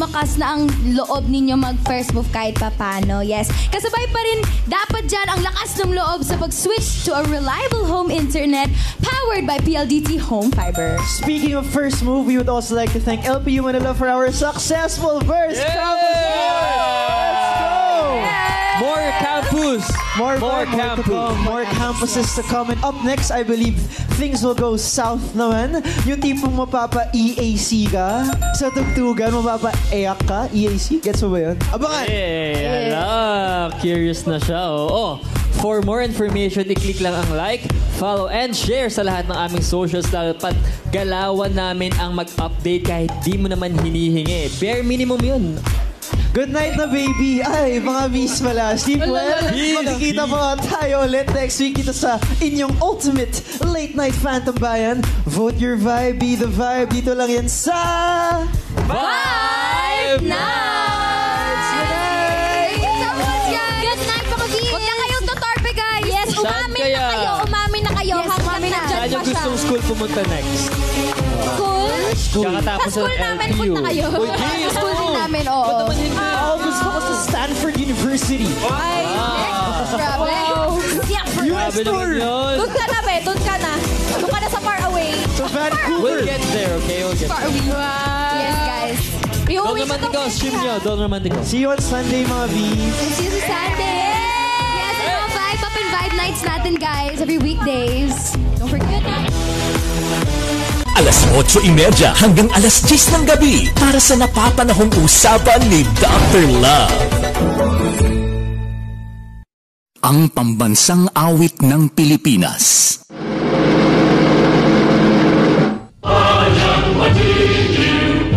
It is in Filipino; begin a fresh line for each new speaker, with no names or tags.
lumakas na ang loob ninyo mag-first move kahit papano. Yes. Kasabay pa rin dapat dyan ang lakas ng loob sa pag-switch to a reliable home internet powered by PLDT Home Fiber.
Speaking of first move, we would also like to thank LPU Manila for our successful first campus tour. Let's go!
More campus!
More campuses to come. And up next, I believe things will go south naman. Yung tipong mapapa-EAC ka sa tugtugan, mapapa-EAC ka. EAC? Gets mo ba yun? Abangan!
Curious na siya. Oh, for more information, i-click lang ang like, follow, and share sa lahat ng aming socials. Dapat galawan namin ang mag-update kahit di mo naman hinihingi. Bare minimum yun.
Good night na, baby. Ay, mga miss pala. Sleep well. Magkikita po tayo ulit next week dito sa inyong ultimate late night Phantom Bayan. Vote your vibe, be the vibe. Dito lang yan sa...
Vibe Nights!
Good night!
Thank you so much, guys! Good night, mga geeks! Huwag na kayong tutorpe, guys! Yes, umamin na kayo! Umamin na kayo! Yes, umamin na.
Saan yung gustong school pumunta next?
School?
Kakatapos
sa school namin, punta kayo. Sa school din namin, oo.
Gusto ko sa Stanford University.
Ay, grabe.
US tour!
Doon ka na, be. Doon ka na. Doon ka na sa far away.
So Vancouver.
We'll get there, okay? We'll get
Far
there.
away. Yes, guys.
Don't naman ikaw, stream nyo. Don't naman ikaw.
See you on Sunday, mga V's.
See you Sunday. Yes, and mga Vibe Up and Vibe Nights natin, guys. Every weekdays. Don't forget na.
Alas 8:30 hanggang alas 10 ng gabi para sa napapanahong usapan ni Dr. Love. Ang pambansang awit ng Pilipinas. Bayang magiging,